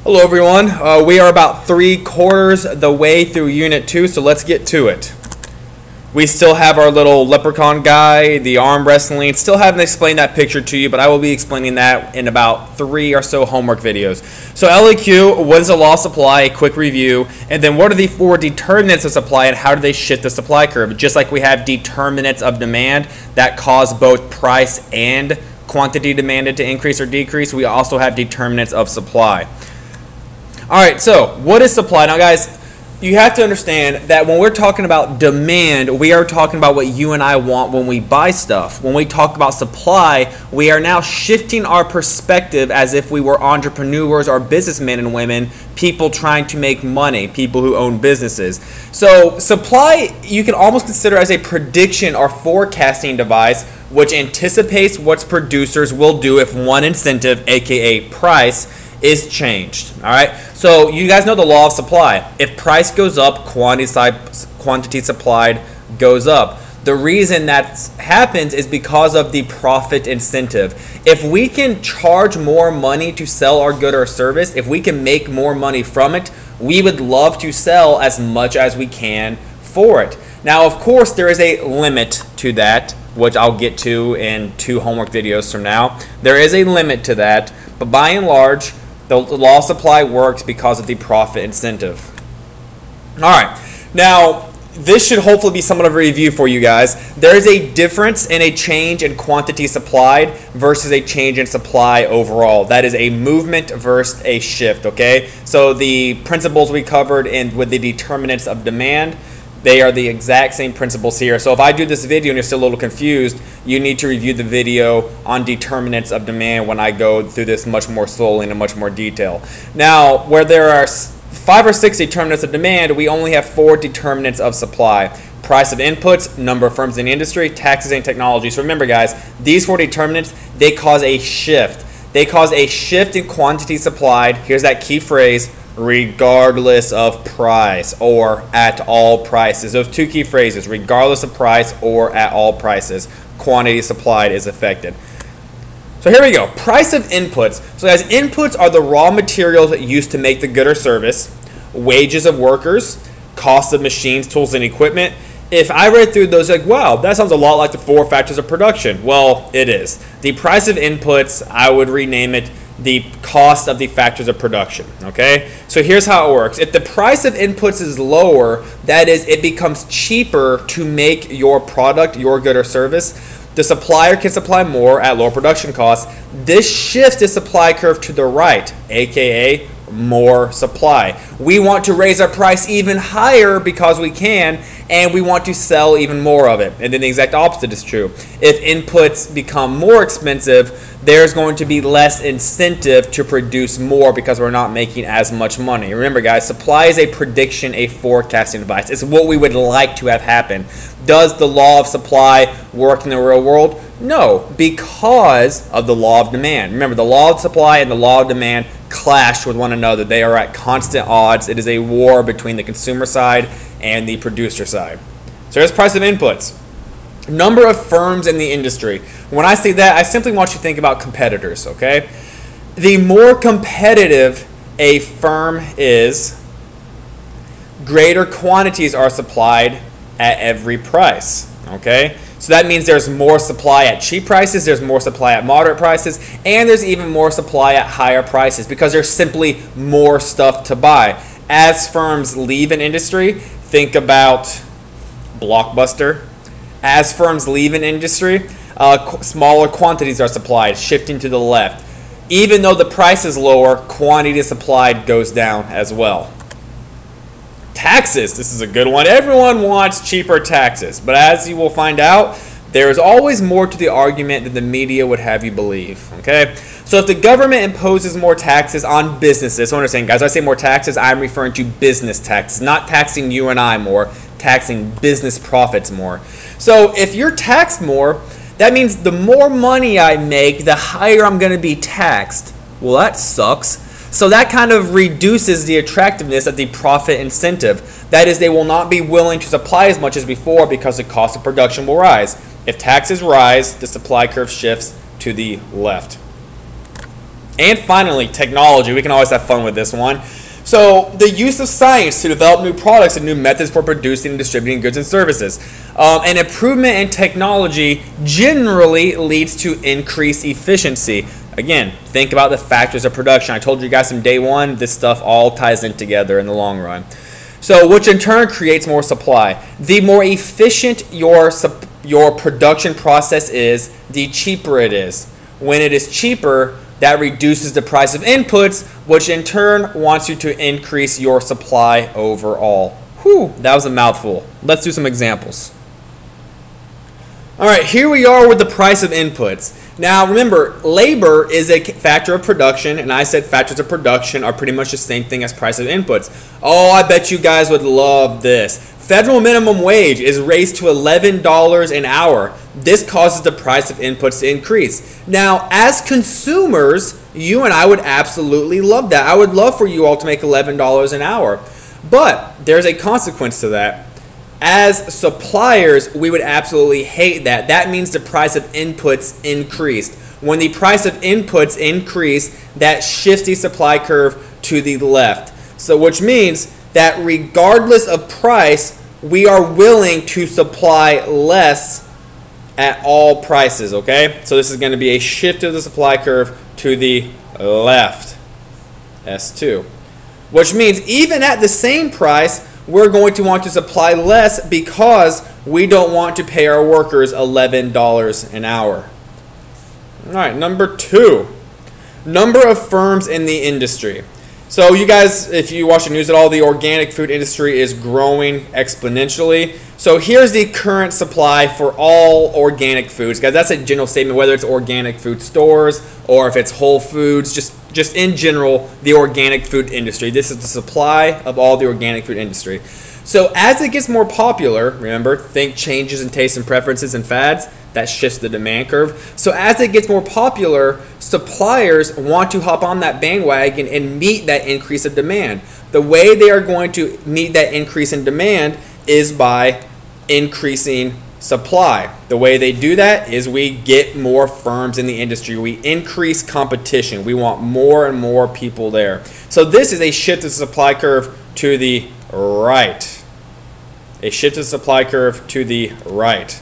Hello everyone, we are about 3/4 the way through Unit 2, so let's get to it. We still have our little leprechaun guy, the arm wrestling, still haven't explained that picture to you, but I will be explaining that in about 3 or so homework videos. So LAQ, what is the law of supply, a quick review, and then what are the 4 determinants of supply and how do they shift the supply curve? Just like we have determinants of demand that cause both price and quantity demanded to increase or decrease, we also have determinants of supply. Alright, so what is supply? Now guys, you have to understand that when we're talking about demand, we are talking about what you and I want when we buy stuff. When we talk about supply, we are now shifting our perspective as if we were entrepreneurs or businessmen and women, people trying to make money, people who own businesses. So supply, you can almost consider as a prediction or forecasting device which anticipates what producers will do if one incentive, aka price, is changed. All right, so you guys know the law of supply. If price goes up, quantity supplied goes up. The reason that happens is because of the profit incentive. If we can charge more money to sell our good or service, if we can make more money from it, we would love to sell as much as we can for it. Now, of course, there is a limit to that, which I'll get to in 2 homework videos from now. There is a limit to that, but by and large, the law of supply works because of the profit incentive. All right, now this should hopefully be somewhat of a review for you guys. There is a difference in a change in quantity supplied versus a change in supply overall. That is a movement versus a shift, okay? So the principles we covered with the determinants of demand, they are the exact same principles here. So if I do this video and you're still a little confused, you need to review the video on determinants of demand when I go through this much more slowly and in much more detail. Now, where there are 5 or 6 determinants of demand, we only have 4 determinants of supply. Price of inputs, number of firms in the industry, taxes and technology. So remember guys, these 4 determinants, they cause a shift. They cause a shift in quantity supplied. Here's that key phrase, regardless of price or at all prices. Those 2 key phrases, regardless of price or at all prices, quantity supplied is affected. So here we go, price of inputs. So guys, inputs are the raw materials that used to make the good or service, wages of workers, cost of machines, tools, and equipment. If I read through those, like, wow, that sounds a lot like the 4 factors of production. Well, it is. The price of inputs, I would rename it the cost of the factors of production, okay? So here's how it works. If the price of inputs is lower, that is, it becomes cheaper to make your product, your good or service, the supplier can supply more at lower production costs. This shifts the supply curve to the right, aka more supply. We want to raise our price even higher because we can, and we want to sell even more of it. And then the exact opposite is true. If inputs become more expensive, there's going to be less incentive to produce more because we're not making as much money. Remember guys, supply is a prediction, a forecasting device. It's what we would like to have happen. Does the law of supply work in the real world? No, because of the law of demand. Remember, the law of supply and the law of demand clash with one another. They are at constant odds. It is a war between the consumer side and the producer side. So here's price of inputs. Number of firms in the industry. When I say that, I simply want you to think about competitors, okay? The more competitive a firm is, greater quantities are supplied at every price, okay? So that means there's more supply at cheap prices, there's more supply at moderate prices, and there's even more supply at higher prices because there's simply more stuff to buy. As firms leave an industry, think about Blockbuster. As firms leave an industry, smaller quantities are supplied, shifting to the left. Even though the price is lower, quantity supplied goes down as well. Taxes, this is a good one. Everyone wants cheaper taxes, but as you will find out, there is always more to the argument than the media would have you believe, okay? So if the government imposes more taxes on businesses, so understand guys, when I say more taxes, I'm referring to business taxes, not taxing you and I more, taxing business profits more. So if you're taxed more, that means the more money I make, the higher I'm going to be taxed. Well, that sucks. So that kind of reduces the attractiveness of the profit incentive. That is, they will not be willing to supply as much as before because the cost of production will rise. If taxes rise, the supply curve shifts to the left. And finally, technology. We can always have fun with this one. So the use of science to develop new products and new methods for producing and distributing goods and services. An improvement in technology generally leads to increased efficiency. Again, think about the factors of production. I told you guys from day one, this stuff all ties in together in the long run. So, which in turn creates more supply. The more efficient your production process is, the cheaper it is. When it is cheaper, that reduces the price of inputs, which in turn wants you to increase your supply overall. Whew, that was a mouthful. Let's do some examples. All right, here we are with the price of inputs. Now remember, labor is a factor of production, and I said factors of production are pretty much the same thing as price of inputs. Oh, I bet you guys would love this. Federal minimum wage is raised to $11 an hour. This causes the price of inputs to increase. Now, as consumers, you and I would absolutely love that. I would love for you all to make $11 an hour. But there's a consequence to that. As suppliers, we would absolutely hate that. That means the price of inputs increased. When the price of inputs increase, that shifts the supply curve to the left. So which means that regardless of price, we are willing to supply less at all prices, okay? So this is going to be a shift of the supply curve to the left, S2. Which means even at the same price, we're going to want to supply less because we don't want to pay our workers $11 an hour. All right, number 2, number of firms in the industry. So you guys, if you watch the news at all, the organic food industry is growing exponentially. So here's the current supply for all organic foods. Guys, that's a general statement, whether it's organic food stores or if it's Whole Foods, just in general, the organic food industry. This is the supply of all the organic food industry. So as it gets more popular, remember, think changes in tastes and preferences and fads, that shifts the demand curve. So as it gets more popular, suppliers want to hop on that bandwagon and meet that increase of demand. The way they are going to meet that increase in demand is by increasing supply. The way they do that is we get more firms in the industry. We increase competition. We want more and more people there. So this is a shift of the supply curve to the right. A shift of the supply curve to the right.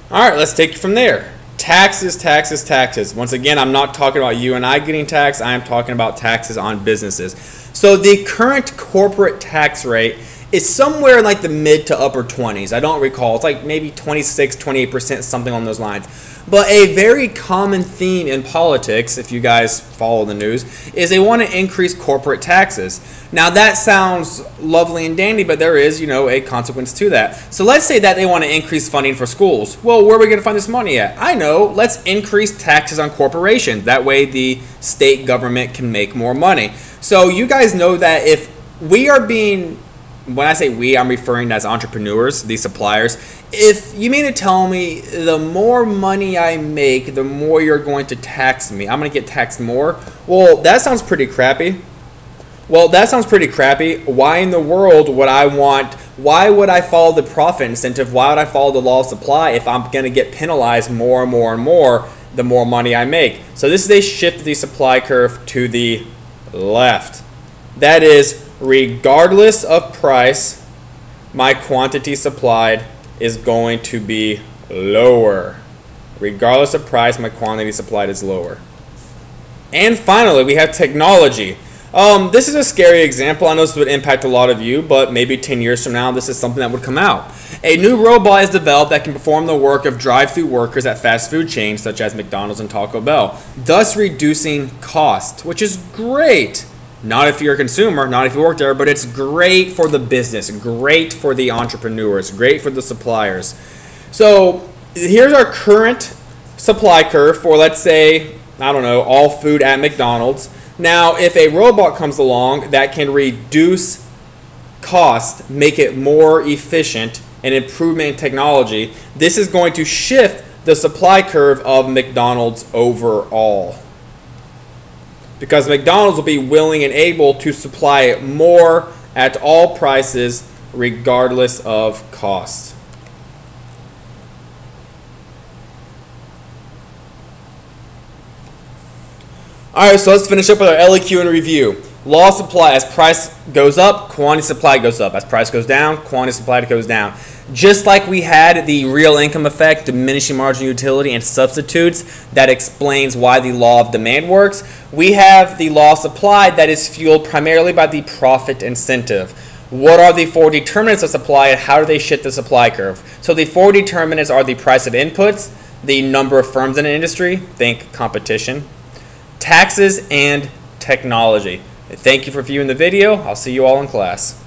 All right, let's take it from there. Taxes, taxes, taxes. Once again, I'm not talking about you and I getting taxed. I am talking about taxes on businesses. So the current corporate tax rate is somewhere in like the mid to upper 20s. I don't recall. It's like maybe 26, 28%, something on those lines. But a very common theme in politics, if you guys follow the news, is they want to increase corporate taxes. Now that sounds lovely and dandy, but there is, a consequence to that. So let's say that they want to increase funding for schools. Well, where are we going to find this money at? I know, let's increase taxes on corporations. That way the state government can make more money. So you guys know that if we are being, when I say we, I'm referring as entrepreneurs, these suppliers. If you mean to tell me the more money I make, the more you're going to tax me, I'm going to get taxed more? Well, that sounds pretty crappy. Why in the world would I why would I follow the profit incentive? Why would I follow the law of supply if I'm going to get penalized more and more and more the more money I make? So this is a shift of the supply curve to the left. That is, regardless of price, my quantity supplied is going to be lower. Regardless of price, my quantity supplied is lower. And finally, we have technology. This is a scary example. I know this would impact a lot of you, but maybe 10 years from now, this is something that would come out. A new robot is developed that can perform the work of drive-through workers at fast food chains such as McDonald's and Taco Bell, thus reducing cost, which is great. Not if you're a consumer, not if you work there, but it's great for the business, great for the entrepreneurs, great for the suppliers. So here's our current supply curve for, let's say, I don't know, all food at McDonald's. Now, if a robot comes along that can reduce cost, make it more efficient, and improvement in technology, this is going to shift the supply curve of McDonald's overall. Because McDonald's will be willing and able to supply more at all prices regardless of cost. Alright, so let's finish up with our LEQ and review. Law of supply: as price goes up, quantity supply goes up. As price goes down, quantity supply goes down. Just like we had the real income effect, diminishing marginal utility, and substitutes, that explains why the law of demand works, we have the law of supply that is fueled primarily by the profit incentive. What are the four determinants of supply and how do they shift the supply curve? So the four determinants are the price of inputs, the number of firms in an industry, think competition, taxes, and technology. Thank you for viewing the video. I'll see you all in class.